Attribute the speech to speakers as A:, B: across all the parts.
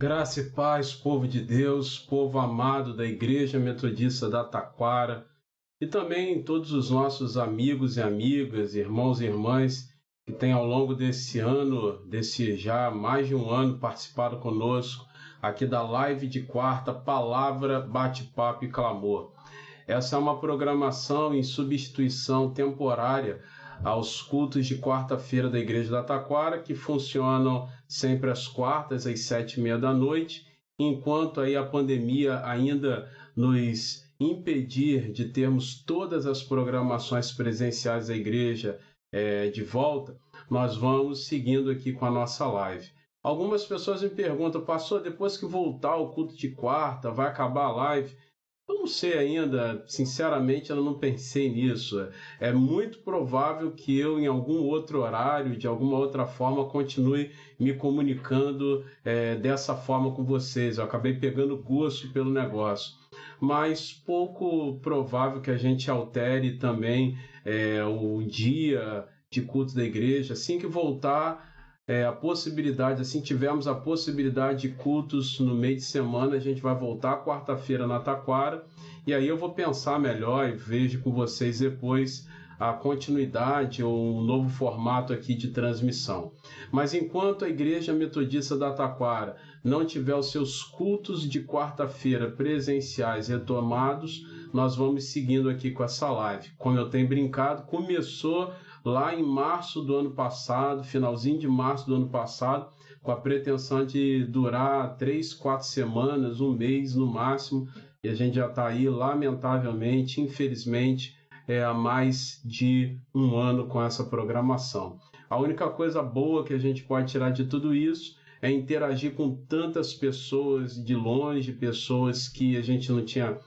A: Graça e paz, povo de Deus, povo amado da Igreja Metodista da Taquara e também todos os nossos amigos e amigas, irmãos e irmãs que têm ao longo desse ano, desse já mais de um ano, participado conosco aqui da live de quarta, Palavra, Bate-Papo e Clamor. Essa é uma programação em substituição temporária aos cultos de quarta-feira da Igreja da Taquara, que funcionam sempre às quartas, às 7h30 da noite, enquanto aí a pandemia ainda nos impedir de termos todas as programações presenciais da igreja de volta, nós vamos seguindo aqui com a nossa live. Algumas pessoas me perguntam, pastor, depois que voltar o culto de quarta, vai acabar a live? Eu não sei ainda, sinceramente, eu não pensei nisso. É muito provável que eu, em algum outro horário, de alguma outra forma, continue me comunicando dessa forma com vocês. Eu acabei pegando gosto pelo negócio. Mas pouco provável que a gente altere também o dia de culto da igreja. Assim que voltar, a possibilidade, assim tivermos a possibilidade de cultos no meio de semana, a gente vai voltar quarta-feira na Taquara, e aí eu vou pensar melhor e vejo com vocês depois a continuidade ou um novo formato aqui de transmissão. Mas enquanto a Igreja Metodista da Taquara não tiver os seus cultos de quarta-feira presenciais retomados, nós vamos seguindo aqui com essa live. Como eu tenho brincado, começou lá em março do ano passado, finalzinho de março do ano passado, com a pretensão de durar 3, 4 semanas, um mês no máximo, e a gente já está aí, lamentavelmente, infelizmente, há mais de um ano com essa programação. A única coisa boa que a gente pode tirar de tudo isso é interagir com tantas pessoas de longe, pessoas que a gente não tinha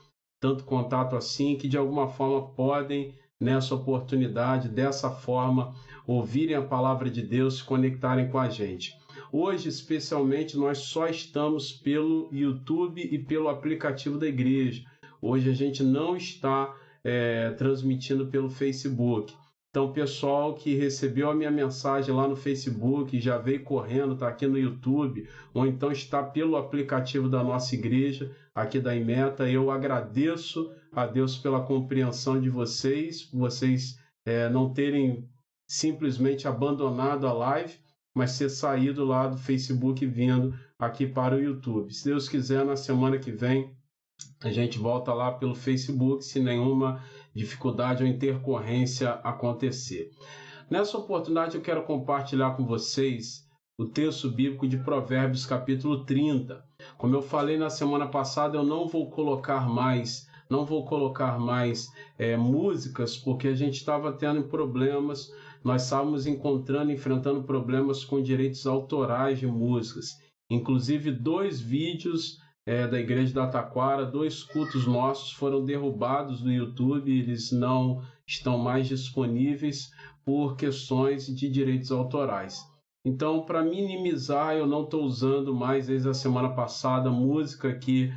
A: tanto contato assim, que de alguma forma podem, nessa oportunidade, dessa forma, ouvirem a palavra de Deus, se conectarem com a gente. Hoje, especialmente, nós só estamos pelo YouTube e pelo aplicativo da igreja. Hoje a gente não está transmitindo pelo Facebook. Então, pessoal que recebeu a minha mensagem lá no Facebook, já veio correndo, está aqui no YouTube, ou então está pelo aplicativo da nossa igreja, aqui da Imeta, eu agradeço a Deus pela compreensão de vocês não terem simplesmente abandonado a live, mas ter saído lá do Facebook e vindo aqui para o YouTube. Se Deus quiser, na semana que vem, a gente volta lá pelo Facebook, se nenhuma dificuldade ou intercorrência acontecer. Nessa oportunidade, eu quero compartilhar com vocês o texto bíblico de Provérbios, capítulo 30. Como eu falei na semana passada, eu não vou colocar mais músicas, porque a gente estava tendo problemas, nós estávamos enfrentando problemas com direitos autorais de músicas. Inclusive, 2 vídeos da Igreja da Taquara, 2 cultos nossos foram derrubados do YouTube, eles não estão mais disponíveis por questões de direitos autorais. Então, para minimizar, eu não estou usando mais, desde a semana passada, música aqui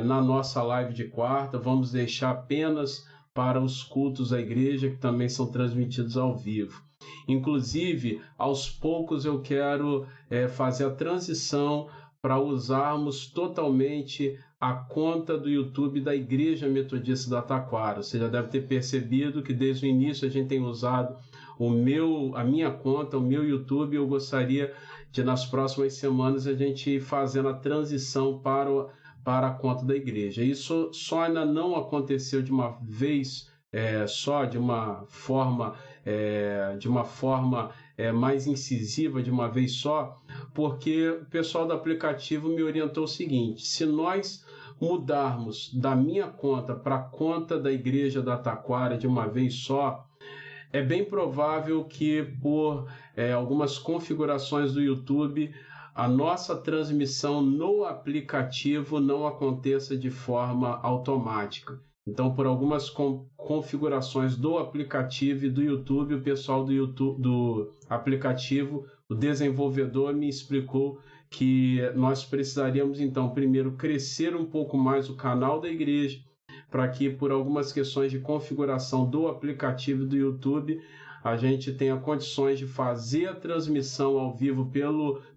A: na nossa live de quarta, vamos deixar apenas para os cultos da igreja, que também são transmitidos ao vivo. Inclusive, aos poucos eu quero fazer a transição para usarmos totalmente a conta do YouTube da Igreja Metodista da Taquara. Você já deve ter percebido que desde o início a gente tem usado a minha conta, o meu YouTube. Eu gostaria de, nas próximas semanas, a gente ir fazendo a transição para a conta da igreja. Isso só ainda não aconteceu de uma vez só, de uma forma mais incisiva, de uma vez só, porque o pessoal do aplicativo me orientou o seguinte: se nós mudarmos da minha conta para a conta da Igreja da Taquara de uma vez só, é bem provável que por algumas configurações do YouTube, a nossa transmissão no aplicativo não aconteça de forma automática. Então, por algumas configurações do aplicativo e do YouTube, o pessoal do aplicativo, o desenvolvedor, me explicou que nós precisaríamos, então, primeiro crescer um pouco mais o canal da igreja, para que, por algumas questões de configuração do aplicativo do YouTube, a gente tenha condições de fazer a transmissão ao vivo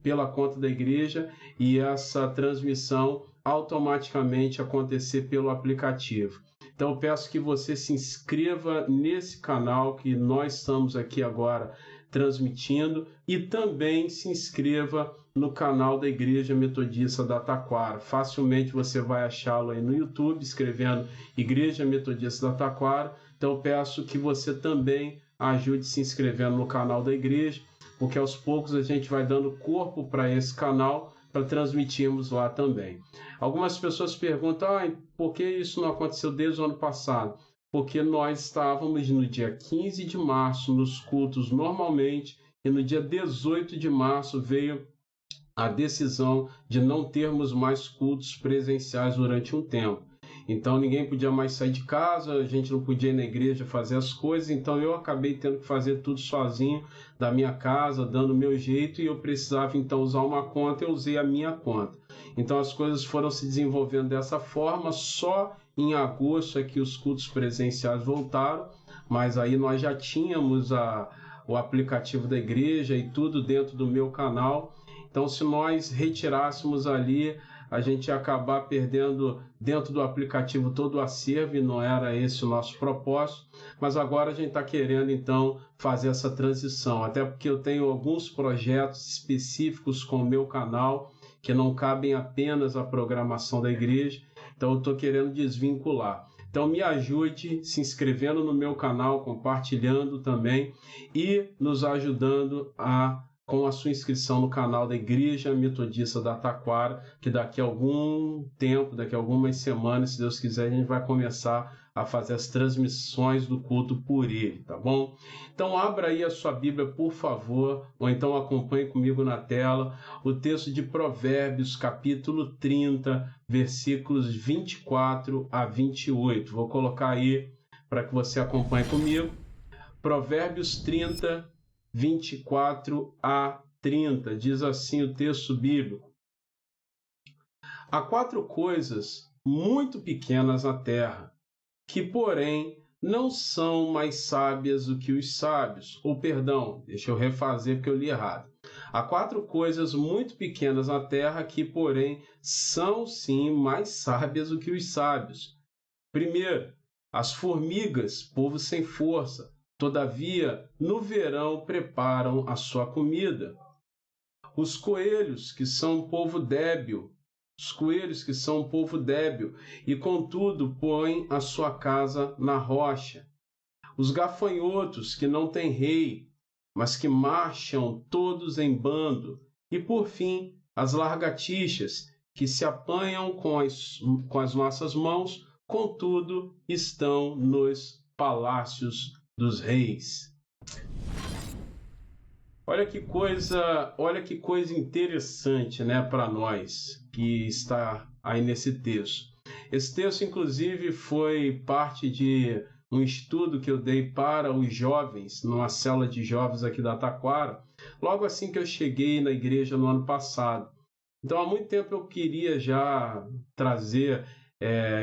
A: pela conta da igreja e essa transmissão automaticamente acontecer pelo aplicativo. Então, eu peço que você se inscreva nesse canal que nós estamos aqui agora transmitindo e também se inscreva no canal da Igreja Metodista da Taquara. Facilmente você vai achá-lo aí no YouTube, escrevendo Igreja Metodista da Taquara. Então, eu peço que você também ajude se inscrevendo no canal da igreja, porque aos poucos a gente vai dando corpo para esse canal para transmitirmos lá também. Algumas pessoas perguntam, por que isso não aconteceu desde o ano passado? Porque nós estávamos no dia 15 de março nos cultos normalmente e no dia 18 de março veio a decisão de não termos mais cultos presenciais durante um tempo. Então ninguém podia mais sair de casa, a gente não podia ir na igreja fazer as coisas, então eu acabei tendo que fazer tudo sozinho da minha casa, dando o meu jeito, e eu precisava então usar uma conta, eu usei a minha conta. Então as coisas foram se desenvolvendo dessa forma, só em agosto é que os cultos presenciais voltaram, mas aí nós já tínhamos o aplicativo da igreja e tudo dentro do meu canal. Então se nós retirássemos ali, a gente ia acabar perdendo dentro do aplicativo todo o acervo e não era esse o nosso propósito, mas agora a gente está querendo então fazer essa transição, até porque eu tenho alguns projetos específicos com o meu canal que não cabem apenas à programação da igreja, então eu estou querendo desvincular. Então me ajude se inscrevendo no meu canal, compartilhando também e nos ajudando com a sua inscrição no canal da Igreja Metodista da Taquara, que daqui a algum tempo, daqui a algumas semanas, se Deus quiser, a gente vai começar a fazer as transmissões do culto por ele, tá bom? Então abra aí a sua Bíblia, por favor, ou então acompanhe comigo na tela o texto de Provérbios, capítulo 30, versículos 24 a 28. Vou colocar aí para que você acompanhe comigo. Provérbios 30, 24 a 30, diz assim o texto bíblico: Há 4 coisas muito pequenas na terra, que porém não são mais sábias do que os sábios. Ou perdão, deixa eu refazer porque eu li errado. Há 4 coisas muito pequenas na terra, que porém são sim mais sábias do que os sábios. Primeiro, as formigas, povo sem força, todavia, no verão preparam a sua comida. Os coelhos, que são um povo débil, e contudo põem a sua casa na rocha. Os gafanhotos, que não têm rei, mas que marcham todos em bando. E, por fim, as lagartixas, que se apanham com as nossas mãos, contudo estão nos palácios dos reis. Olha que coisa interessante, né, para nós que está aí nesse texto. Esse texto, inclusive, foi parte de um estudo que eu dei para os jovens, numa célula de jovens aqui da Taquara, logo assim que eu cheguei na igreja no ano passado. Então, há muito tempo eu queria já trazer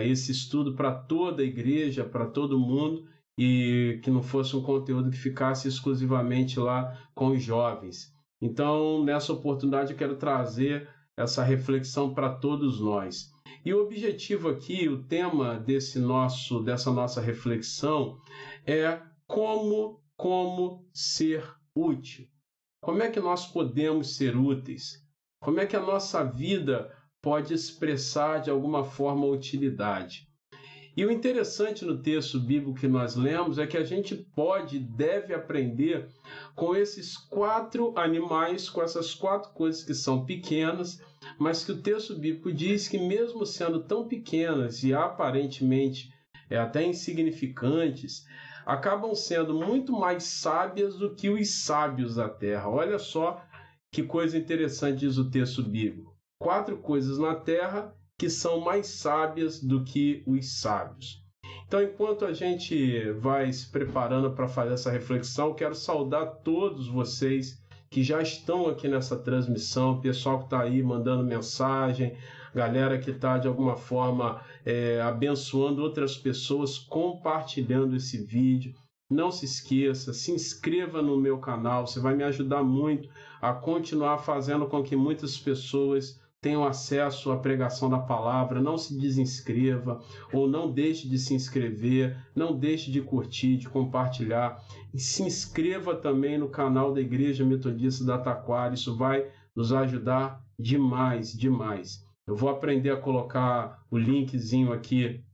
A: esse estudo para toda a igreja, para todo mundo, e que não fosse um conteúdo que ficasse exclusivamente lá com os jovens. Então, nessa oportunidade, eu quero trazer essa reflexão para todos nós. E o objetivo aqui, o tema dessa nossa reflexão é como ser útil. Como é que nós podemos ser úteis? Como é que a nossa vida pode expressar de alguma forma a utilidade? E o interessante no texto bíblico que nós lemos é que a gente pode e deve aprender com esses 4 animais, com essas 4 coisas que são pequenas, mas que o texto bíblico diz que mesmo sendo tão pequenas e aparentemente até insignificantes, acabam sendo muito mais sábias do que os sábios da terra. Olha só que coisa interessante diz o texto bíblico. 4 coisas na terra que são mais sábias do que os sábios. Então, enquanto a gente vai se preparando para fazer essa reflexão, quero saudar todos vocês que já estão aqui nessa transmissão, o pessoal que está aí mandando mensagem, galera que está de alguma forma abençoando outras pessoas, compartilhando esse vídeo. não se esqueça, se inscreva no meu canal, você vai me ajudar muito a continuar fazendo com que muitas pessoas tenham acesso à pregação da palavra. Não se desinscreva ou não deixe de se inscrever, não deixe de curtir, de compartilhar. E se inscreva também no canal da Igreja Metodista da Taquara, isso vai nos ajudar demais, demais. Eu vou aprender a colocar o linkzinho aqui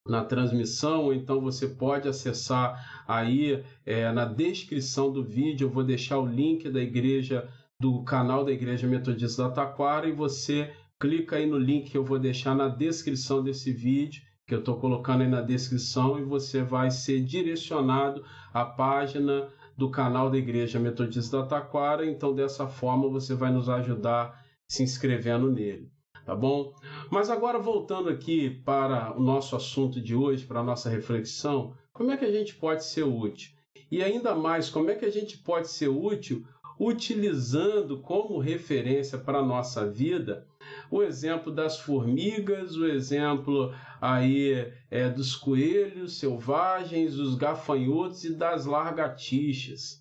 A: na transmissão, então você pode acessar aí na descrição do vídeo, eu vou deixar o link do canal da Igreja Metodista da Taquara e você clica aí no link que eu vou deixar na descrição desse vídeo, que eu estou colocando aí na descrição, e você vai ser direcionado à página do canal da Igreja Metodista da Taquara, então dessa forma você vai nos ajudar se inscrevendo nele. Tá bom? Mas agora voltando aqui para o nosso assunto de hoje, para a nossa reflexão, como é que a gente pode ser útil? E ainda mais, como é que a gente pode ser útil utilizando como referência para a nossa vida o exemplo das formigas, o exemplo aí dos coelhos selvagens, dos gafanhotos e das lagartixas.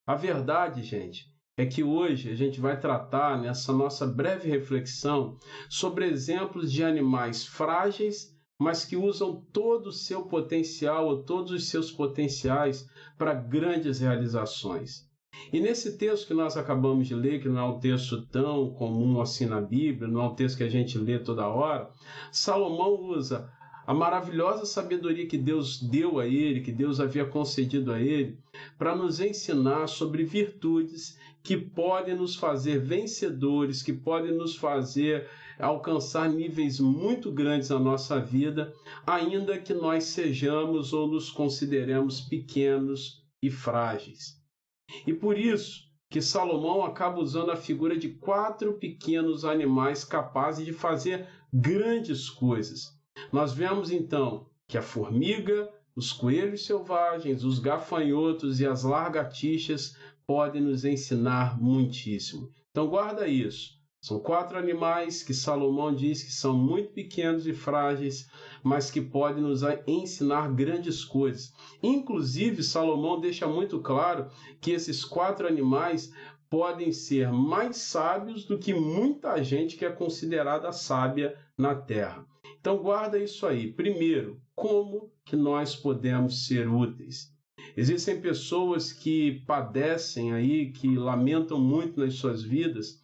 A: A verdade, gente, é que hoje a gente vai tratar nessa nossa breve reflexão sobre exemplos de animais frágeis, mas que usam todo o seu potencial ou todos os seus potenciais para grandes realizações. E nesse texto que nós acabamos de ler, que não é um texto tão comum assim na Bíblia, não é um texto que a gente lê toda hora, Salomão usa a maravilhosa sabedoria que Deus deu a ele, que Deus havia concedido a ele, para nos ensinar sobre virtudes que podem nos fazer vencedores, que podem nos fazer alcançar níveis muito grandes na nossa vida, ainda que nós sejamos ou nos consideremos pequenos e frágeis. E por isso que Salomão acaba usando a figura de 4 pequenos animais capazes de fazer grandes coisas. Nós vemos então que a formiga, os coelhos selvagens, os gafanhotos e as lagartixas podem nos ensinar muitíssimo. Então guarda isso. São 4 animais que Salomão diz que são muito pequenos e frágeis, mas que podem nos ensinar grandes coisas. Inclusive, Salomão deixa muito claro que esses 4 animais podem ser mais sábios do que muita gente que é considerada sábia na Terra. Então guarda isso aí. Primeiro, como que nós podemos ser úteis? Existem pessoas que padecem aí, que lamentam muito nas suas vidas,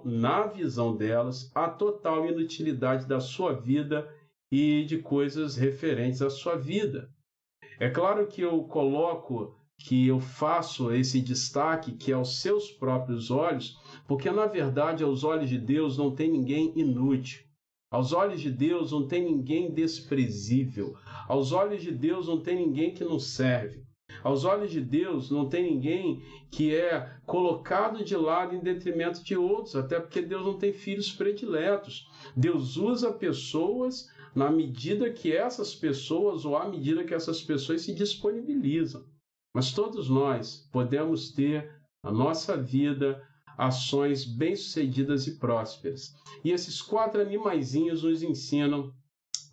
A: na visão delas, a total inutilidade da sua vida e de coisas referentes à sua vida. É claro que eu faço esse destaque que é aos seus próprios olhos, porque na verdade aos olhos de Deus não tem ninguém inútil. Aos olhos de Deus não tem ninguém desprezível. Aos olhos de Deus não tem ninguém que não serve. Aos olhos de Deus não tem ninguém que é colocado de lado em detrimento de outros, até porque Deus não tem filhos prediletos. Deus usa pessoas na medida que essas pessoas ou à medida que essas pessoas se disponibilizam. Mas todos nós podemos ter na nossa vida ações bem-sucedidas e prósperas. E esses 4 animaizinhos nos ensinam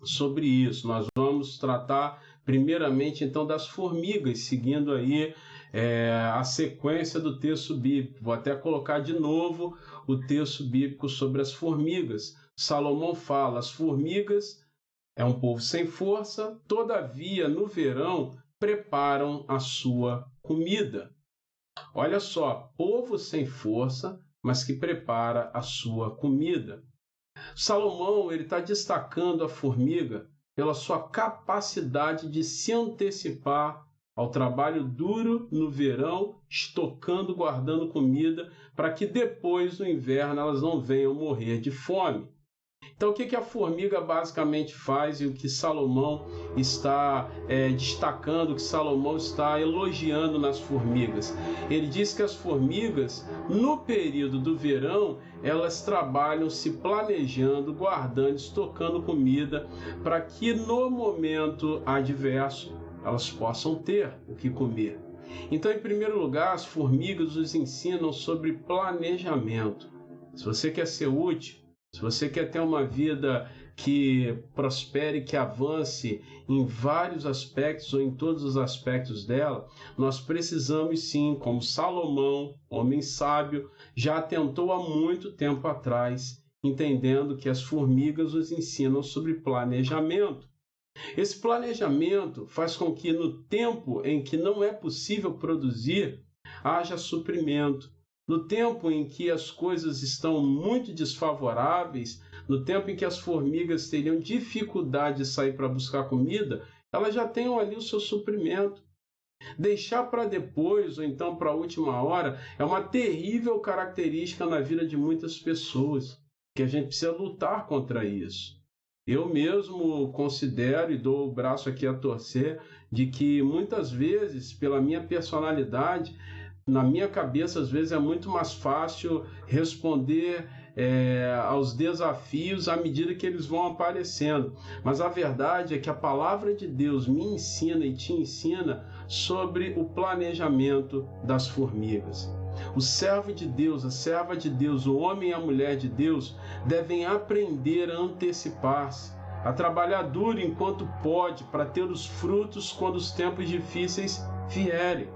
A: sobre isso. Nós vamos tratar primeiramente então das formigas, seguindo aí a sequência do texto bíblico. Vou até colocar de novo o texto bíblico sobre as formigas. Salomão fala: as formigas é um povo sem força, todavia no verão preparam a sua comida. Olha só, povo sem força, mas que prepara a sua comida. Salomão está destacando a formiga pela sua capacidade de se antecipar ao trabalho duro no verão, estocando, guardando comida, para que depois, no inverno, elas não venham morrer de fome. Então, o que a formiga basicamente faz e o que Salomão está destacando, o que Salomão está elogiando nas formigas? Ele diz que as formigas, no período do verão, elas trabalham se planejando, guardando, estocando comida, para que no momento adverso elas possam ter o que comer. Então, em primeiro lugar, as formigas nos ensinam sobre planejamento. Se você quer ser útil, se você quer ter uma vida que prospere, que avance em vários aspectos ou em todos os aspectos dela, nós precisamos sim, como Salomão, homem sábio, já atentou há muito tempo atrás, entendendo que as formigas nos ensinam sobre planejamento. Esse planejamento faz com que no tempo em que não é possível produzir, haja suprimento. No tempo em que as coisas estão muito desfavoráveis, no tempo em que as formigas teriam dificuldade de sair para buscar comida, elas já tenham ali o seu suprimento. Deixar para depois ou então para a última hora é uma terrível característica na vida de muitas pessoas, que a gente precisa lutar contra isso. Eu mesmo considero e dou o braço aqui a torcer de que muitas vezes, pela minha personalidade, na minha cabeça, às vezes é muito mais fácil responder aos desafios à medida que eles vão aparecendo. Mas a verdade é que a palavra de Deus me ensina e te ensina sobre o planejamento das formigas. O servo de Deus, a serva de Deus, o homem e a mulher de Deus devem aprender a antecipar-se, a trabalhar duro enquanto pode para ter os frutos quando os tempos difíceis vierem.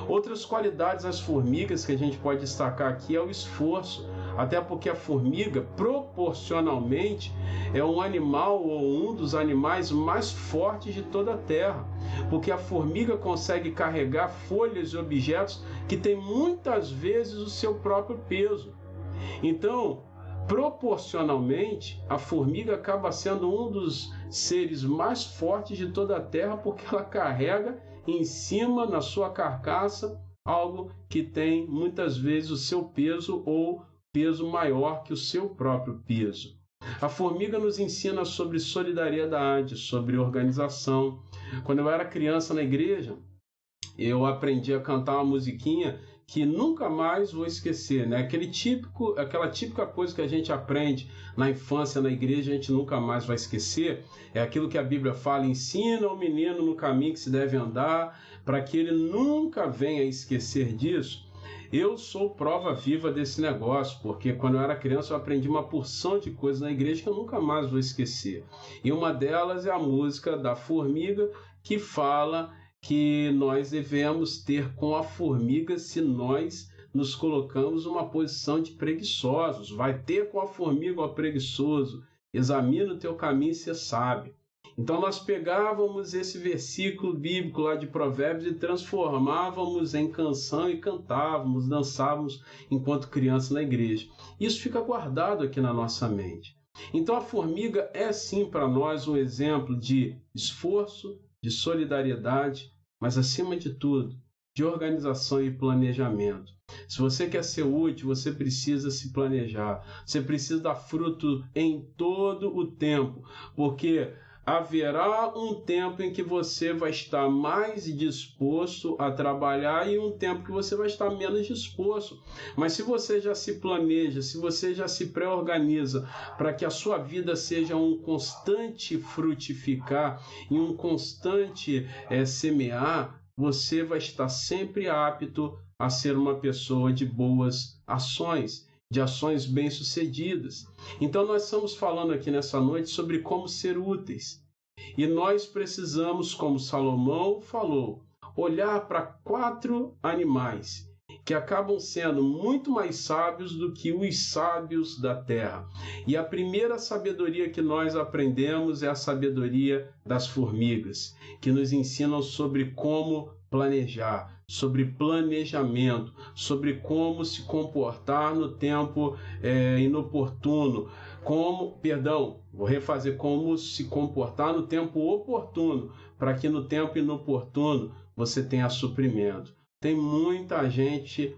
A: Outras qualidades das formigas que a gente pode destacar aqui é o esforço, até porque a formiga, proporcionalmente, é um animal ou um dos animais mais fortes de toda a Terra, porque a formiga consegue carregar folhas e objetos que têm muitas vezes o seu próprio peso. Então, proporcionalmente, a formiga acaba sendo um dos seres mais fortes de toda a Terra, porque ela carrega em cima, na sua carcaça, algo que tem muitas vezes o seu peso ou peso maior que o seu próprio peso. A formiga nos ensina sobre solidariedade, sobre organização. Quando eu era criança na igreja, eu aprendi a cantar uma musiquinha que nunca mais vou esquecer, né? Aquela típica coisa que a gente aprende na infância, na igreja, a gente nunca mais vai esquecer. É aquilo que a Bíblia fala: ensina o menino no caminho que se deve andar, para que ele nunca venha a esquecer disso. Eu sou prova viva desse negócio, porque quando eu era criança eu aprendi uma porção de coisas na igreja que eu nunca mais vou esquecer. E uma delas é a música da formiga, que fala que nós devemos ter com a formiga se nós nos colocamos numa posição de preguiçosos. Vai ter com a formiga, ó preguiçoso, examina o teu caminho e você sabe. Então nós pegávamos esse versículo bíblico lá de Provérbios e transformávamos em canção e cantávamos, dançávamos enquanto criança na igreja. Isso fica guardado aqui na nossa mente. Então a formiga é sim para nós um exemplo de esforço, de solidariedade, mas acima de tudo, de organização e planejamento. Se você quer ser útil, você precisa se planejar. Você precisa dar fruto em todo o tempo, porque haverá um tempo em que você vai estar mais disposto a trabalhar e um tempo que você vai estar menos disposto. Mas se você já se planeja, se você já se pré-organiza para que a sua vida seja um constante frutificar e um constante semear, você vai estar sempre apto a ser uma pessoa de boas ações, de ações bem-sucedidas. Então nós estamos falando aqui nessa noite sobre como ser úteis. E nós precisamos, como Salomão falou, olhar para 4 animais que acabam sendo muito mais sábios do que os sábios da terra. E a primeira sabedoria que nós aprendemos é a sabedoria das formigas, que nos ensinam sobre como planejar, sobre planejamento, sobre como se comportar no tempo inoportuno, como se comportar no tempo oportuno, para que no tempo inoportuno você tenha suprimento. Tem muita gente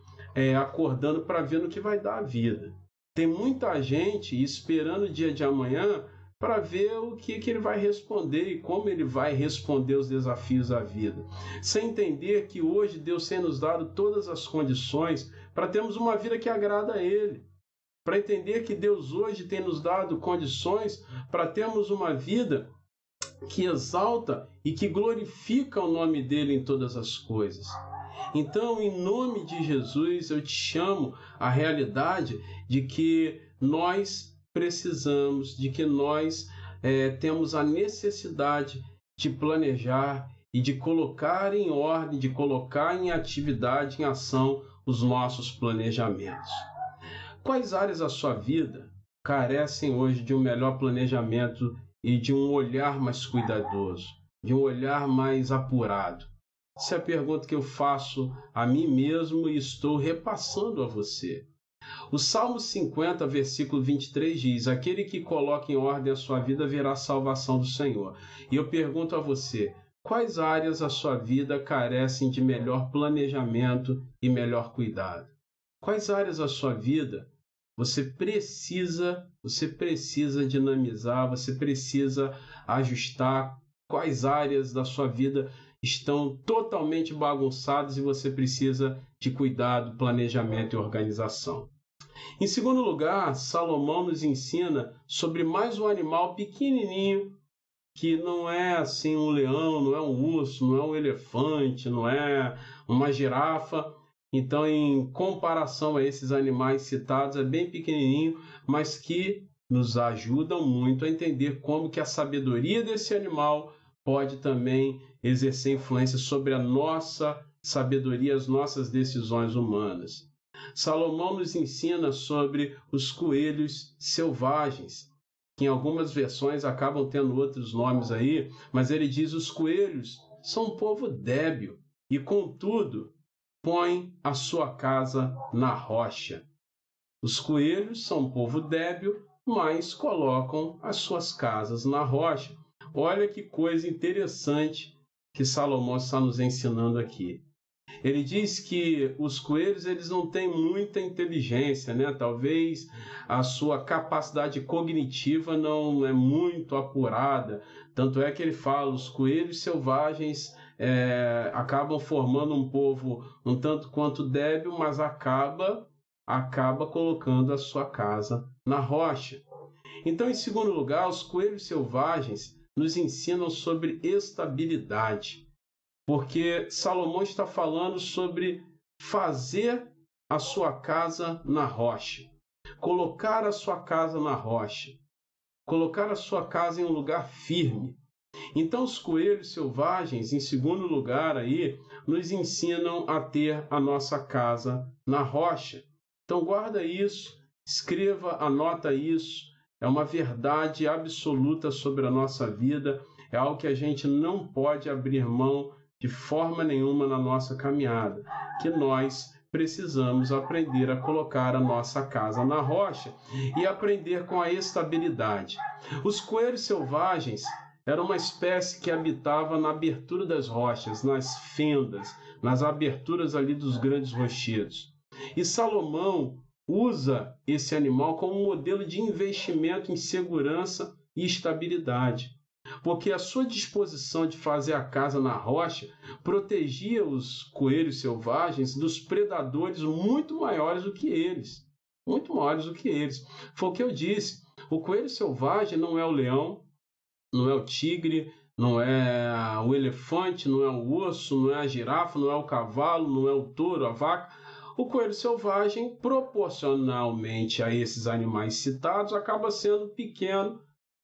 A: acordando para ver no que vai dar a vida. Tem muita gente esperando o dia de amanhã para ver o que ele vai responder e como ele vai responder os desafios da vida. Sem entender que hoje Deus tem nos dado todas as condições para termos uma vida que agrada a Ele. Para entender que Deus hoje tem nos dado condições para termos uma vida que exalta e que glorifica o nome dEle em todas as coisas. Então, em nome de Jesus, eu te chamo à realidade de que nós precisamos, de que nós temos a necessidade de planejar e de colocar em ordem, de colocar em atividade, em ação, os nossos planejamentos. Quais áreas da sua vida carecem hoje de um melhor planejamento e de um olhar mais cuidadoso, de um olhar mais apurado? Essa é a pergunta que eu faço a mim mesmo e estou repassando a você. O Salmo 50, versículo 23 diz: aquele que coloca em ordem a sua vida verá a salvação do Senhor. E eu pergunto a você, quais áreas da sua vida carecem de melhor planejamento e melhor cuidado? Quais áreas da sua vida você precisa dinamizar, você precisa ajustar? Quais áreas da sua vida estão totalmente bagunçadas e você precisa de cuidado, planejamento e organização? Em segundo lugar, Salomão nos ensina sobre mais um animal pequenininho, que não é assim um leão, não é um urso, não é um elefante, não é uma girafa. Então, em comparação a esses animais citados, é bem pequenininho, mas que nos ajudam muito a entender como que a sabedoria desse animal pode também exercer influência sobre a nossa sabedoria, as nossas decisões humanas. Salomão nos ensina sobre os coelhos selvagens, que em algumas versões acabam tendo outros nomes aí, mas ele diz: os coelhos são um povo débil e, contudo, põe a sua casa na rocha. Os coelhos são um povo débil, mas colocam as suas casas na rocha. Olha que coisa interessante que Salomão está nos ensinando aqui. Ele diz que os coelhos eles não têm muita inteligência, né? Talvez a sua capacidade cognitiva não é muito apurada. Tanto é que ele fala, os coelhos selvagens acabam formando um povo um tanto quanto débil, mas acaba colocando a sua casa na rocha. Então, em segundo lugar, os coelhos selvagens nos ensinam sobre estabilidade. Porque Salomão está falando sobre fazer a sua casa na rocha, colocar a sua casa na rocha, colocar a sua casa em um lugar firme. Então, os coelhos selvagens, em segundo lugar, aí, nos ensinam a ter a nossa casa na rocha. Então, guarda isso, escreva, anota isso. É uma verdade absoluta sobre a nossa vida, é algo que a gente não pode abrir mão de forma nenhuma na nossa caminhada, que nós precisamos aprender a colocar a nossa casa na rocha e aprender com a estabilidade. Os coelhos selvagens eram uma espécie que habitava na abertura das rochas, nas fendas, nas aberturas ali dos grandes rochedos. E Salomão usa esse animal como modelo de investimento em segurança e estabilidade, porque a sua disposição de fazer a casa na rocha protegia os coelhos selvagens dos predadores muito maiores do que eles. Muito maiores do que eles. Foi o que eu disse. O coelho selvagem não é o leão, não é o tigre, não é o elefante, não é o urso, não é a girafa, não é o cavalo, não é o touro, a vaca. O coelho selvagem, proporcionalmente a esses animais citados, acaba sendo pequeno,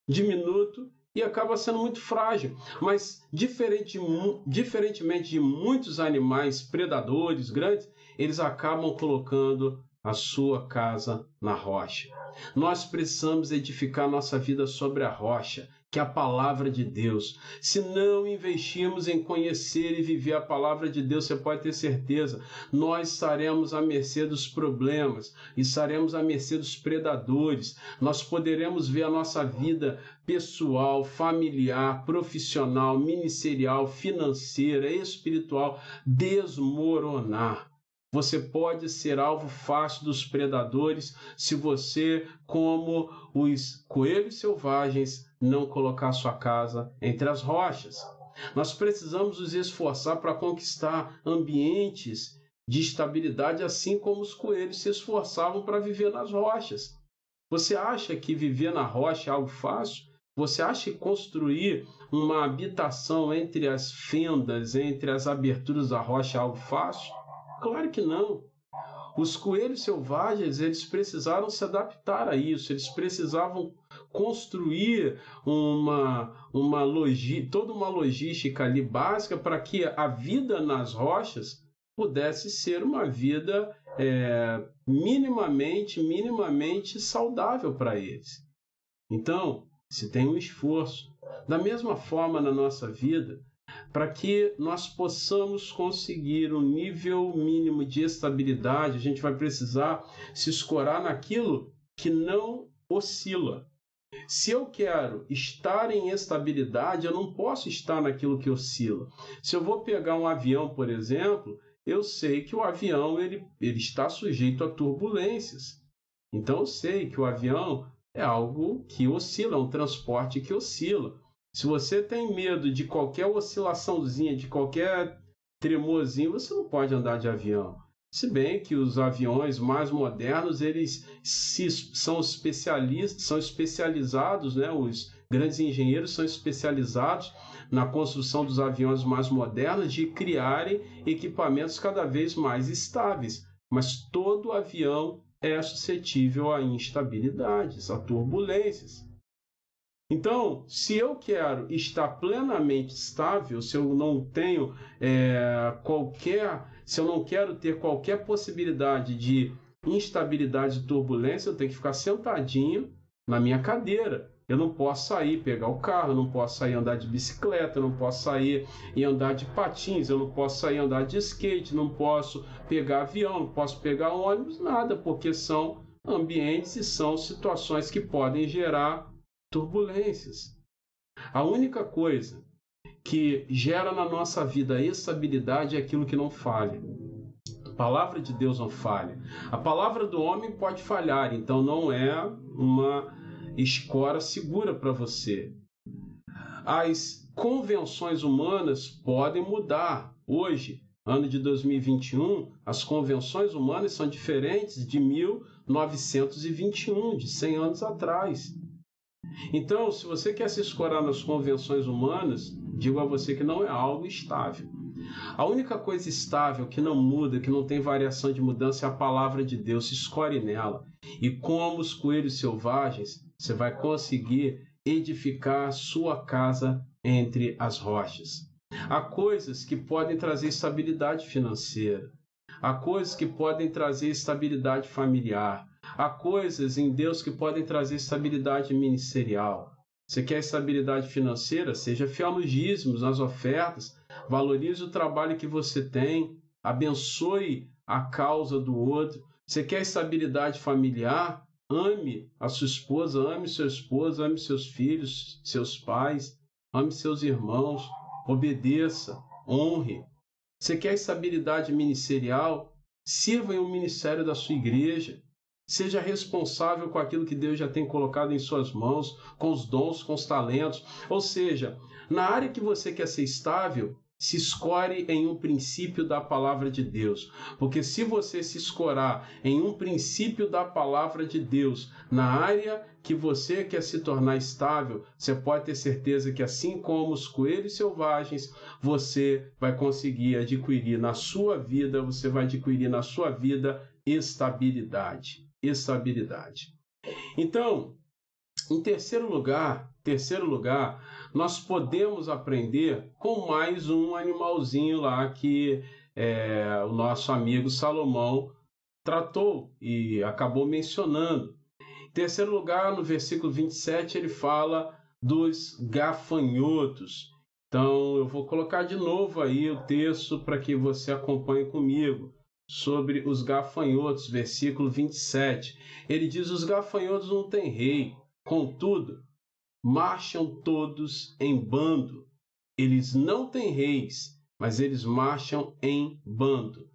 A: diminuto, e acaba sendo muito frágil. Mas, diferentemente de muitos animais predadores grandes, eles acabam colocando a sua casa na rocha. Nós precisamos edificar nossa vida sobre a rocha, que é a palavra de Deus. Se não investirmos em conhecer e viver a palavra de Deus, você pode ter certeza, nós estaremos à mercê dos problemas, estaremos à mercê dos predadores. Nós poderemos ver a nossa vida pessoal, familiar, profissional, ministerial, financeira, espiritual desmoronar. Você pode ser alvo fácil dos predadores se você, como os coelhos selvagens, não colocar sua casa entre as rochas. Nós precisamos nos esforçar para conquistar ambientes de estabilidade, assim como os coelhos se esforçavam para viver nas rochas. Você acha que viver na rocha é algo fácil? Você acha que construir uma habitação entre as fendas, entre as aberturas da rocha é algo fácil? Claro que não. Os coelhos selvagens, eles precisaram se adaptar a isso, eles precisavam construir toda uma logística ali básica para que a vida nas rochas pudesse ser uma vida minimamente saudável para eles. Então, se tem um esforço, da mesma forma na nossa vida, para que nós possamos conseguir um nível mínimo de estabilidade, a gente vai precisar se escorar naquilo que não oscila. Se eu quero estar em estabilidade, eu não posso estar naquilo que oscila. Se eu vou pegar um avião, por exemplo, eu sei que o avião ele está sujeito a turbulências. Então eu sei que o avião é algo que oscila, é um transporte que oscila. Se você tem medo de qualquer oscilaçãozinha, de qualquer tremorzinho, você não pode andar de avião. Se bem que os aviões mais modernos, eles são especializados, né? Os grandes engenheiros são especializados na construção dos aviões mais modernos de criarem equipamentos cada vez mais estáveis. Mas todo avião é suscetível a instabilidades, a turbulências. Então, se eu quero estar plenamente estável, se eu não quero ter qualquer possibilidade de instabilidade e turbulência, eu tenho que ficar sentadinho na minha cadeira. Eu não posso sair, pegar o carro, eu não posso sair andar de bicicleta, eu não posso sair e andar de patins, eu não posso sair andar de skate, não posso pegar avião, não posso pegar ônibus, nada, porque são ambientes e são situações que podem gerar turbulências. A única coisa que gera na nossa vida estabilidade é aquilo que não falha. A palavra de Deus não falha. A palavra do homem pode falhar, então não é uma escora segura para você. As convenções humanas podem mudar. Hoje, ano de 2021, as convenções humanas são diferentes de 1921, de 100 anos atrás. Então, se você quer se escorar nas convenções humanas, digo a você que não é algo estável. A única coisa estável, que não muda, que não tem variação de mudança, é a palavra de Deus. Se escore nela. E como os coelhos selvagens, você vai conseguir edificar sua casa entre as rochas. Há coisas que podem trazer estabilidade financeira. Há coisas que podem trazer estabilidade familiar. Há coisas em Deus que podem trazer estabilidade ministerial. Você quer estabilidade financeira? Seja fiel nos dízimos, nas ofertas. Valorize o trabalho que você tem. Abençoe a causa do outro. Você quer estabilidade familiar? Ame a sua esposa, ame seu esposo, ame seus filhos, seus pais, ame seus irmãos. Obedeça, honre. Você quer estabilidade ministerial? Sirva em um ministério da sua igreja. Seja responsável com aquilo que Deus já tem colocado em suas mãos, com os dons, com os talentos. Ou seja, na área que você quer ser estável, se escore em um princípio da palavra de Deus. Porque se você se escorar em um princípio da palavra de Deus, na área que você quer se tornar estável, você pode ter certeza que, assim como os coelhos selvagens, você vai conseguir adquirir na sua vida, estabilidade. Então, em terceiro lugar, nós podemos aprender com mais um animalzinho lá que o nosso amigo Salomão tratou e acabou mencionando. Em terceiro lugar, no versículo 27, ele fala dos gafanhotos. Então, eu vou colocar de novo aí o texto para que você acompanhe comigo. Sobre os gafanhotos, versículo 27. Ele diz: os gafanhotos não têm rei, contudo, marcham todos em bando. Eles não têm reis, mas eles marcham em bando.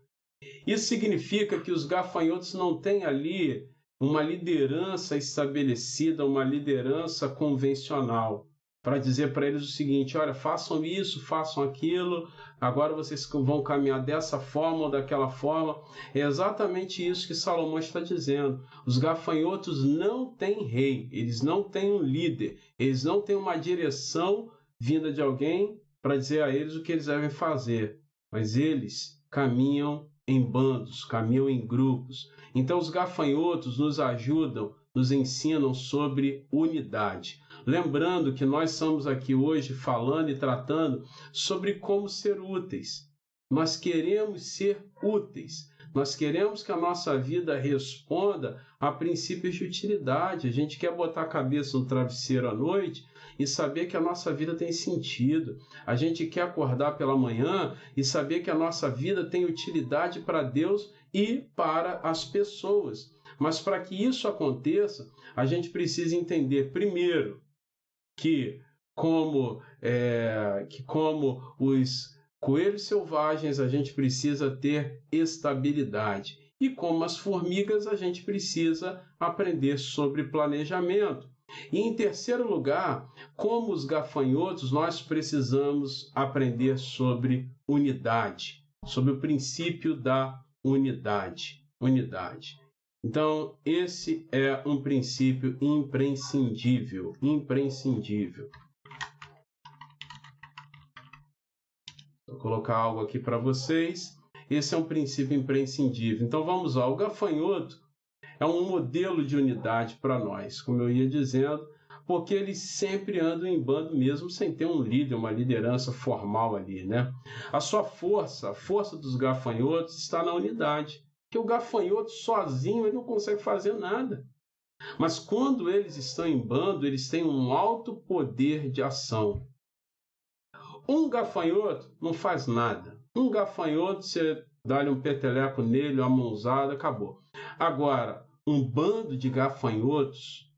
A: Isso significa que os gafanhotos não têm ali uma liderança estabelecida, uma liderança convencional, para dizer para eles o seguinte: olha, façam isso, façam aquilo, agora vocês vão caminhar dessa forma ou daquela forma. É exatamente isso que Salomão está dizendo. Os gafanhotos não têm rei, eles não têm um líder, eles não têm uma direção vinda de alguém para dizer a eles o que eles devem fazer, mas eles caminham em bandos, caminham em grupos. Então, os gafanhotos nos ajudam, nos ensinam sobre unidade. Lembrando que nós estamos aqui hoje falando e tratando sobre como ser úteis. Nós queremos ser úteis. Nós queremos que a nossa vida responda a princípios de utilidade. A gente quer botar a cabeça no travesseiro à noite e saber que a nossa vida tem sentido. A gente quer acordar pela manhã e saber que a nossa vida tem utilidade para Deus e para as pessoas. Mas para que isso aconteça, a gente precisa entender, primeiro, que como os coelhos selvagens, a gente precisa ter estabilidade. E como as formigas, a gente precisa aprender sobre planejamento. E em terceiro lugar, como os gafanhotos, nós precisamos aprender sobre unidade, sobre o princípio da unidade. Então, esse é um princípio imprescindível. Vou colocar algo aqui para vocês. Esse é um princípio imprescindível. Então, vamos lá. O gafanhoto é um modelo de unidade para nós, como eu ia dizendo, porque eles sempre andam em bando mesmo sem ter um líder, uma liderança formal ali, né? A força dos gafanhotos está na unidade. Porque o gafanhoto sozinho ele não consegue fazer nada. Mas quando eles estão em bando, eles têm um alto poder de ação. Um gafanhoto não faz nada. Um gafanhoto, você dá-lhe um peteleco nele, uma mãozada, acabou. Agora, um bando de gafanhotos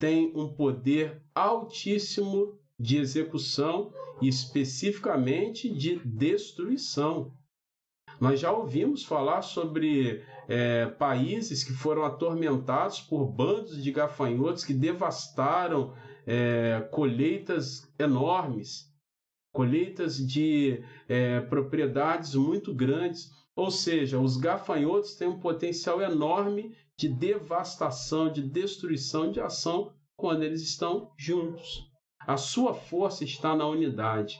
A: tem um poder altíssimo de execução e especificamente de destruição. Nós já ouvimos falar sobre países que foram atormentados por bandos de gafanhotos que devastaram colheitas enormes, colheitas de propriedades muito grandes. Ou seja, os gafanhotos têm um potencial enorme de devastação, de destruição, de ação quando eles estão juntos. A sua força está na unidade.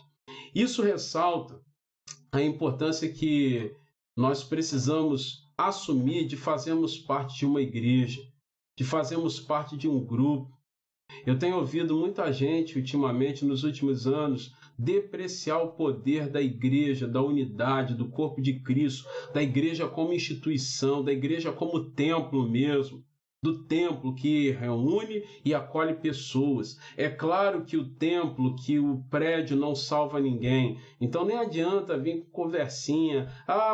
A: Isso ressalta a importância que nós precisamos assumir de fazermos parte de uma igreja, de fazermos parte de um grupo. Eu tenho ouvido muita gente, ultimamente, nos últimos anos, depreciar o poder da igreja, da unidade, do corpo de Cristo, da igreja como instituição, da igreja como templo mesmo, do templo que reúne e acolhe pessoas. É claro que o templo, que o prédio não salva ninguém. Então nem adianta vir com conversinha.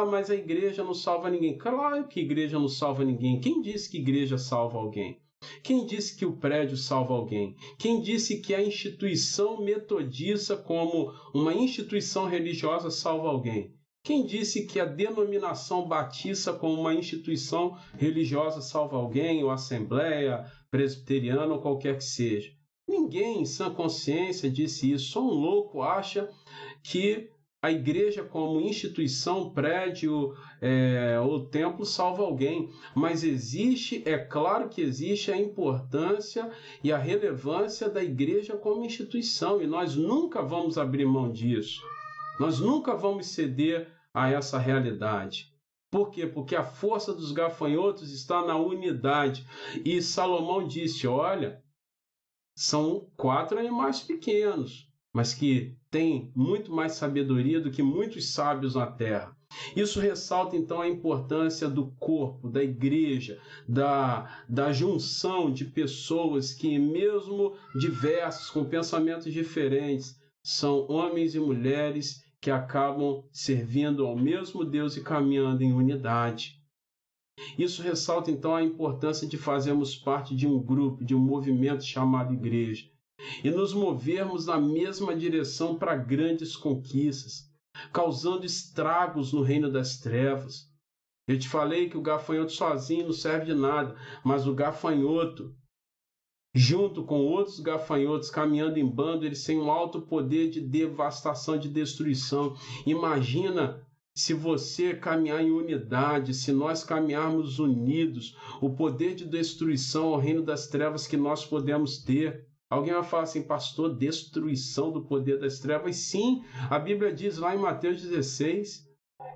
A: Mas a igreja não salva ninguém. Claro que a igreja não salva ninguém. Quem disse que a igreja salva alguém? Quem disse que o prédio salva alguém? Quem disse que a instituição metodista como uma instituição religiosa salva alguém? Quem disse que a denominação batista como uma instituição religiosa salva alguém, ou assembleia, presbiteriana, ou qualquer que seja? Ninguém em sã consciência disse isso. Só um louco acha que a igreja como instituição, prédio ou templo salva alguém. Mas existe, é claro que existe a importância e a relevância da igreja como instituição. E nós nunca vamos abrir mão disso. Nós nunca vamos ceder a essa realidade. Por quê? Porque a força dos gafanhotos está na unidade. E Salomão disse, olha, são 4 animais pequenos, mas que têm muito mais sabedoria do que muitos sábios na terra. Isso ressalta, então, a importância do corpo, da igreja, da junção de pessoas que, mesmo diversas, com pensamentos diferentes, são homens e mulheres que acabam servindo ao mesmo Deus e caminhando em unidade. Isso ressalta, então, a importância de fazermos parte de um grupo, de um movimento chamado igreja, e nos movermos na mesma direção para grandes conquistas, causando estragos no reino das trevas. Eu te falei que o gafanhoto sozinho não serve de nada, mas o gafanhoto, junto com outros gafanhotos caminhando em bando, eles têm um alto poder de devastação, de destruição. Imagina se você caminhar em unidade, se nós caminharmos unidos, o poder de destruição ao reino das trevas que nós podemos ter. Alguém vai falar assim, pastor, destruição do poder das trevas? Sim, a Bíblia diz lá em Mateus 16,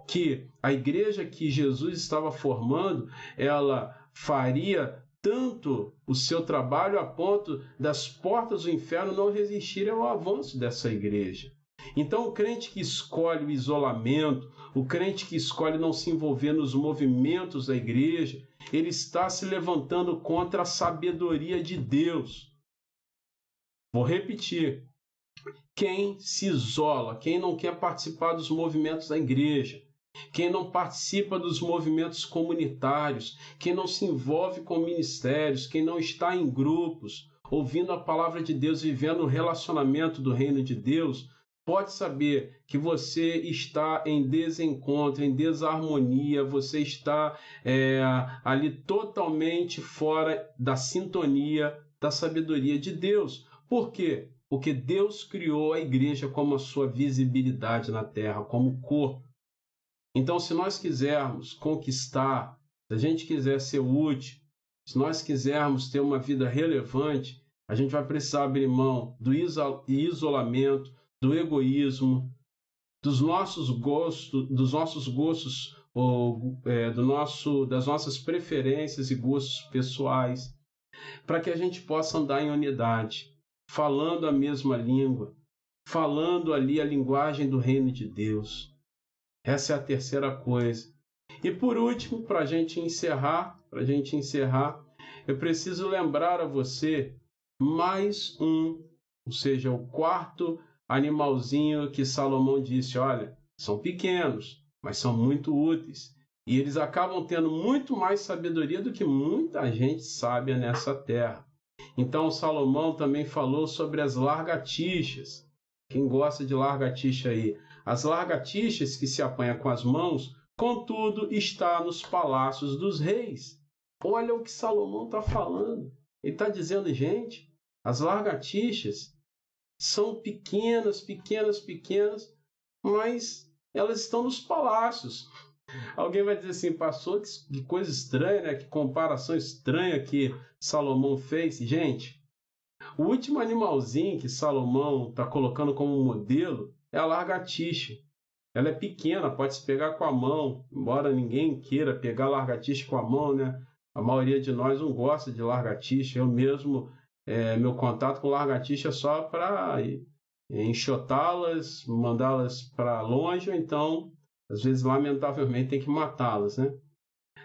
A: que a igreja que Jesus estava formando, ela faria tanto o seu trabalho a ponto das portas do inferno não resistirem ao avanço dessa igreja. Então, o crente que escolhe o isolamento, o crente que escolhe não se envolver nos movimentos da igreja, ele está se levantando contra a sabedoria de Deus. Vou repetir. Quem se isola, quem não quer participar dos movimentos da igreja, quem não participa dos movimentos comunitários, quem não se envolve com ministérios, quem não está em grupos, ouvindo a palavra de Deus, vivendo o relacionamento do reino de Deus, pode saber que você está em desencontro, em desarmonia, você está ali totalmente fora da sintonia, da sabedoria de Deus. Por quê? Porque Deus criou a igreja como a sua visibilidade na terra, como corpo. Então, se nós quisermos conquistar, se a gente quiser ser útil, se nós quisermos ter uma vida relevante, a gente vai precisar abrir mão do isolamento, do egoísmo, dos nossos gostos, das nossas preferências e gostos pessoais, para que a gente possa andar em unidade, falando a mesma língua, falando ali a linguagem do reino de Deus. Essa é a terceira coisa. E por último, para a gente encerrar, eu preciso lembrar a você mais ou seja, o quarto animalzinho que Salomão disse, olha, são pequenos, mas são muito úteis. E eles acabam tendo muito mais sabedoria do que muita gente sábia nessa terra. Então, Salomão também falou sobre as largatixas. Quem gosta de largatixa aí? As largatixas que se apanha com as mãos, contudo, está nos palácios dos reis. Olha o que Salomão está falando. Ele está dizendo, gente, as largatixas são pequenas, mas elas estão nos palácios. Alguém vai dizer assim, pastor, que coisa estranha, né? Que comparação estranha que Salomão fez. Gente, o último animalzinho que Salomão está colocando como modelo é a largatixa. Ela é pequena, pode se pegar com a mão, embora ninguém queira pegar largatixa com a mão, né? A maioria de nós não gosta de largatixa. Eu mesmo, meu contato com largatixa é só para enxotá-las, mandá-las para longe, ou então, às vezes, lamentavelmente, tem que matá-las, né?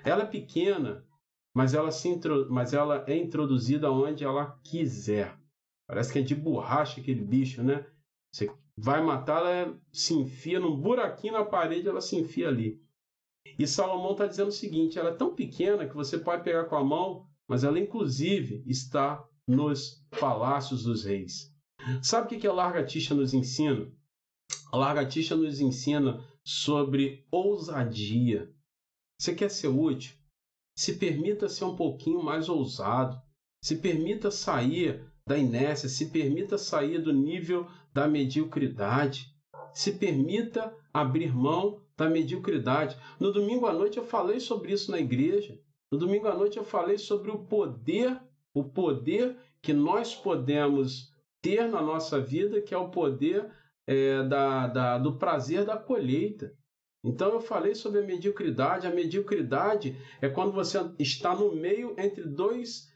A: Ela é pequena, mas ela é introduzida onde ela quiser. Parece que é de borracha aquele bicho, né? Você vai matar, ela se enfia num buraquinho na parede, ela se enfia ali. E Salomão está dizendo o seguinte, ela é tão pequena que você pode pegar com a mão, mas ela inclusive está nos palácios dos reis. Sabe o que a largatixa nos ensina? A largatixa nos ensina sobre ousadia. Você quer ser útil? Se permita ser um pouquinho mais ousado. Se permita sair da inércia, se permita sair do nível da mediocridade. Se permita abrir mão da mediocridade. No domingo à noite eu falei sobre isso na igreja. No domingo à noite eu falei sobre o poder que nós podemos ter na nossa vida, que é o poder do prazer da colheita. Então eu falei sobre a mediocridade. A mediocridade é quando você está no meio entre dois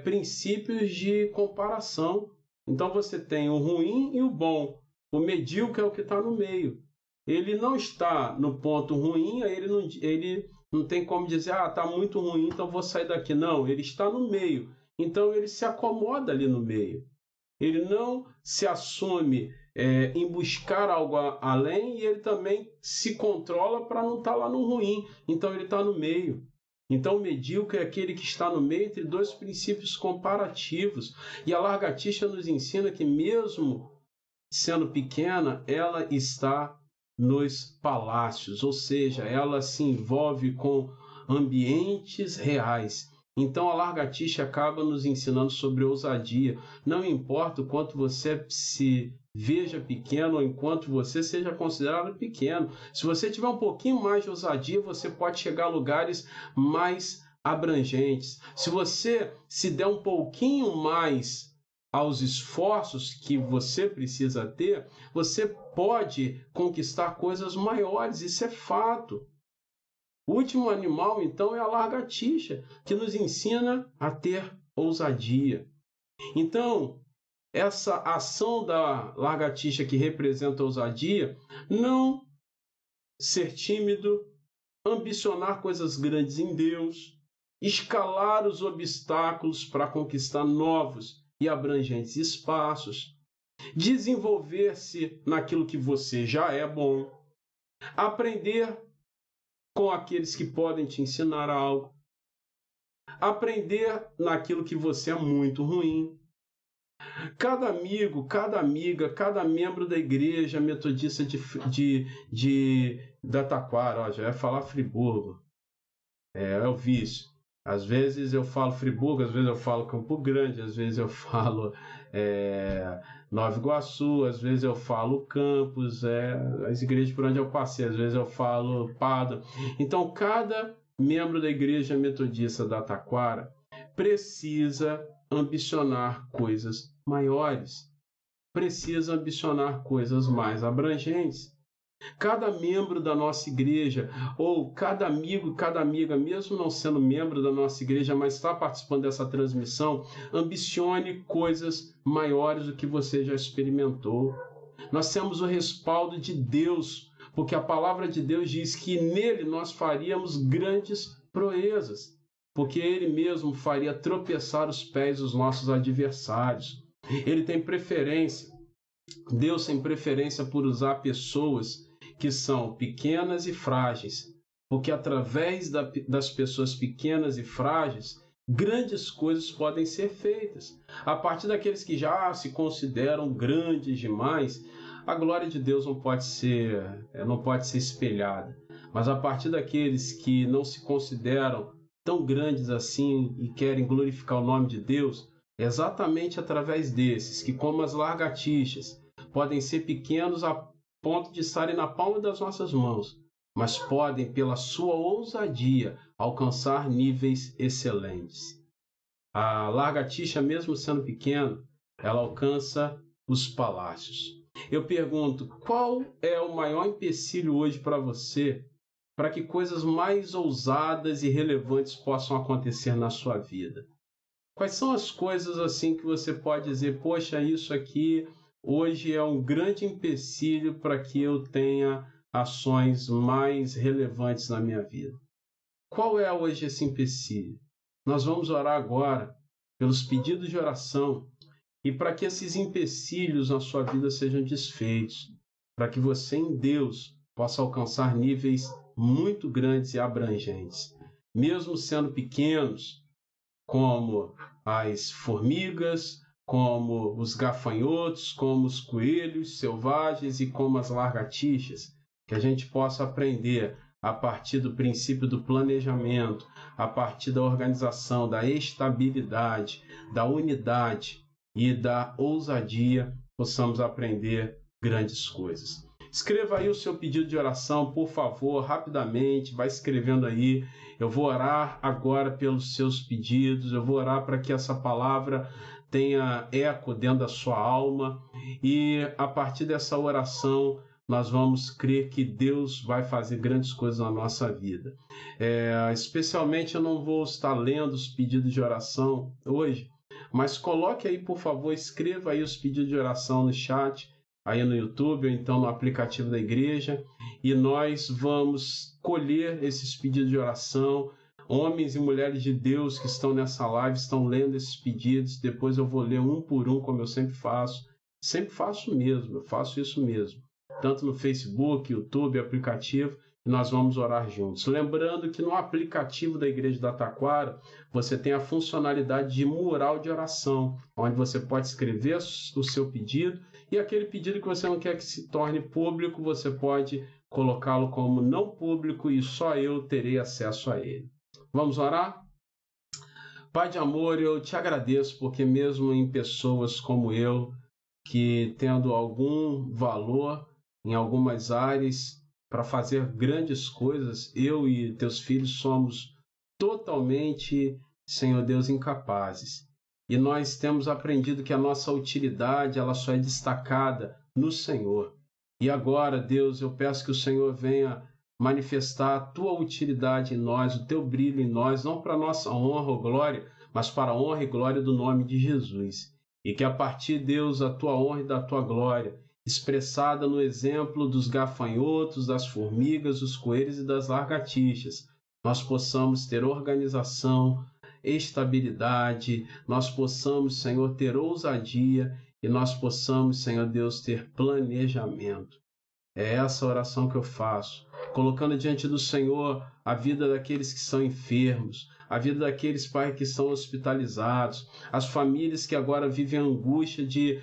A: princípios de comparação. Então você tem o ruim e o bom. O medíocre é o que está no meio. Ele não está no ponto ruim, aí ele não tem como dizer, está muito ruim, então vou sair daqui. Não, ele está no meio. Então ele se acomoda ali no meio. Ele não se assume em buscar algo além, e ele também se controla para não estar lá no ruim. Então ele está no meio. Então o medíocre é aquele que está no meio entre dois princípios comparativos. E a largatixa nos ensina que mesmo sendo pequena, ela está nos palácios, ou seja, ela se envolve com ambientes reais. Então a largatixa acaba nos ensinando sobre ousadia. Não importa o quanto você se veja pequeno ou enquanto você seja considerado pequeno. Se você tiver um pouquinho mais de ousadia, você pode chegar a lugares mais abrangentes. Se você se der um pouquinho mais aos esforços que você precisa ter, você pode conquistar coisas maiores, isso é fato. O último animal, então, é a lagartixa, que nos ensina a ter ousadia. Então, essa ação da lagartixa que representa a ousadia, não ser tímido, ambicionar coisas grandes em Deus, escalar os obstáculos para conquistar novos e abrangentes espaços, desenvolver-se naquilo que você já é bom, aprender com aqueles que podem te ensinar algo, aprender naquilo que você é muito ruim. Cada amigo, cada amiga, cada membro da igreja metodista da Taquara, ó, já ia falar Friburgo, é o vício. Às vezes eu falo Friburgo, às vezes eu falo Campo Grande, às vezes eu falo Nova Iguaçu, às vezes eu falo Campos, as igrejas por onde eu passei, às vezes eu falo Pádua. Então, cada membro da igreja metodista da Taquara precisa ambicionar coisas maiores, precisa ambicionar coisas mais abrangentes. Cada membro da nossa igreja, ou cada amigo e cada amiga, mesmo não sendo membro da nossa igreja, mas está participando dessa transmissão, ambicione coisas maiores do que você já experimentou. Nós temos o respaldo de Deus, porque a palavra de Deus diz que nele nós faríamos grandes proezas, porque ele mesmo faria tropeçar os pés dos nossos adversários. Ele tem preferência, Deus tem preferência por usar pessoas que são pequenas e frágeis, porque através das pessoas pequenas e frágeis, grandes coisas podem ser feitas. A partir daqueles que já se consideram grandes demais, a glória de Deus não pode ser espelhada. Mas a partir daqueles que não se consideram tão grandes assim e querem glorificar o nome de Deus, é exatamente através desses que, como as lagartixas, podem ser pequenos a ponto de estarem na palma das nossas mãos, mas podem, pela sua ousadia, alcançar níveis excelentes. A lagartixa, mesmo sendo pequena, ela alcança os palácios. Eu pergunto, qual é o maior empecilho hoje para você, para que coisas mais ousadas e relevantes possam acontecer na sua vida? Quais são as coisas assim que você pode dizer, poxa, isso aqui hoje é um grande empecilho para que eu tenha ações mais relevantes na minha vida? Qual é hoje esse empecilho? Nós vamos orar agora pelos pedidos de oração e para que esses empecilhos na sua vida sejam desfeitos, para que você em Deus possa alcançar níveis muito grandes e abrangentes, mesmo sendo pequenos, como as formigas, como os gafanhotos, como os coelhos selvagens e como as lagartixas, que a gente possa aprender a partir do princípio do planejamento, a partir da organização, da estabilidade, da unidade e da ousadia, possamos aprender grandes coisas. Escreva aí o seu pedido de oração, por favor, rapidamente, vai escrevendo aí. Eu vou orar agora pelos seus pedidos, eu vou orar para que essa palavra tenha eco dentro da sua alma e a partir dessa oração nós vamos crer que Deus vai fazer grandes coisas na nossa vida. Especialmente eu não vou estar lendo os pedidos de oração hoje, mas coloque aí, por favor, escreva aí os pedidos de oração no chat, aí no YouTube ou então no aplicativo da igreja, e nós vamos colher esses pedidos de oração. Homens e mulheres de Deus que estão nessa live estão lendo esses pedidos, depois eu vou ler um por um, como eu sempre faço mesmo, eu faço isso mesmo, tanto no Facebook, YouTube, aplicativo, e nós vamos orar juntos. Lembrando que no aplicativo da Igreja da Taquara, você tem a funcionalidade de mural de oração, onde você pode escrever o seu pedido, e aquele pedido que você não quer que se torne público, você pode colocá-lo como não público e só eu terei acesso a ele. Vamos orar? Pai de amor, eu te agradeço porque mesmo em pessoas como eu, que tendo algum valor em algumas áreas para fazer grandes coisas, eu e teus filhos somos totalmente, Senhor Deus, incapazes. e nós temos aprendido que a nossa utilidade ela só é destacada no Senhor. E agora, Deus, eu peço que o Senhor venha manifestar a tua utilidade em nós, o teu brilho em nós, não para a nossa honra ou glória, mas para a honra e glória do nome de Jesus. E que a partir, Deus, a tua honra e da tua glória, expressada no exemplo dos gafanhotos, das formigas, dos coelhos e das lagartixas, nós possamos ter organização, estabilidade, nós possamos, Senhor, ter ousadia e nós possamos, Senhor Deus, ter planejamento. É essa oração que eu faço, colocando diante do Senhor a vida daqueles que são enfermos, a vida daqueles, Pai, que são hospitalizados, as famílias que agora vivem a angústia de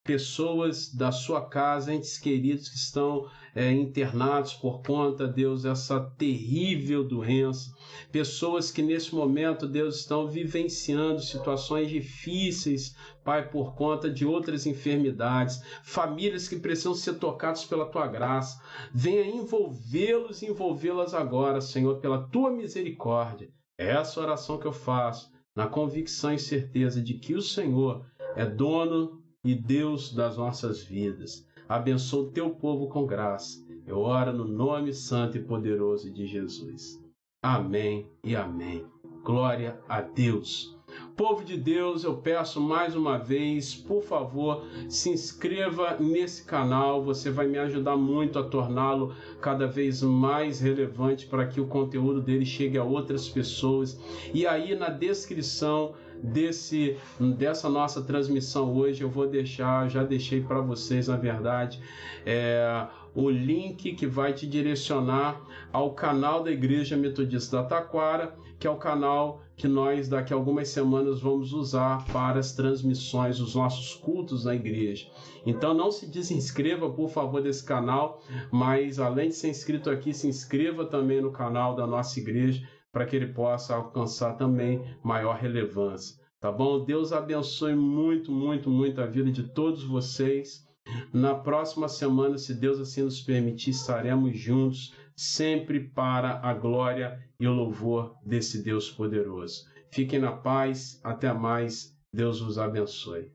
A: pessoas da sua casa, entes queridos que estão internados por conta, Deus, dessa terrível doença. Pessoas que nesse momento, Deus, estão vivenciando situações difíceis, Pai, por conta de outras enfermidades. Famílias que precisam ser tocadas pela Tua graça. Venha envolvê-los e envolvê-las agora, Senhor, pela Tua misericórdia. É essa oração que eu faço, na convicção e certeza de que o Senhor é dono e Deus das nossas vidas. Abençoa o teu povo com graça. Eu oro no nome santo e poderoso de Jesus. Amém e amém. Glória a Deus. Povo de Deus, eu peço mais uma vez, por favor, se inscreva nesse canal. Você vai me ajudar muito a torná-lo cada vez mais relevante para que o conteúdo dele chegue a outras pessoas. E aí na descrição dessa nossa transmissão hoje eu vou deixar, já deixei para vocês na verdade, o link que vai te direcionar ao canal da Igreja Metodista da Taquara, que é o canal que nós daqui a algumas semanas vamos usar para as transmissões dos nossos cultos na igreja. Então não se desinscreva, por favor, desse canal, mas além de ser inscrito aqui, se inscreva também no canal da nossa igreja, para que ele possa alcançar também maior relevância. Tá bom? Deus abençoe muito, muito, muito a vida de todos vocês. Na próxima semana, se Deus assim nos permitir, estaremos juntos, sempre para a glória e o louvor desse Deus poderoso. Fiquem na paz, até mais, Deus os abençoe.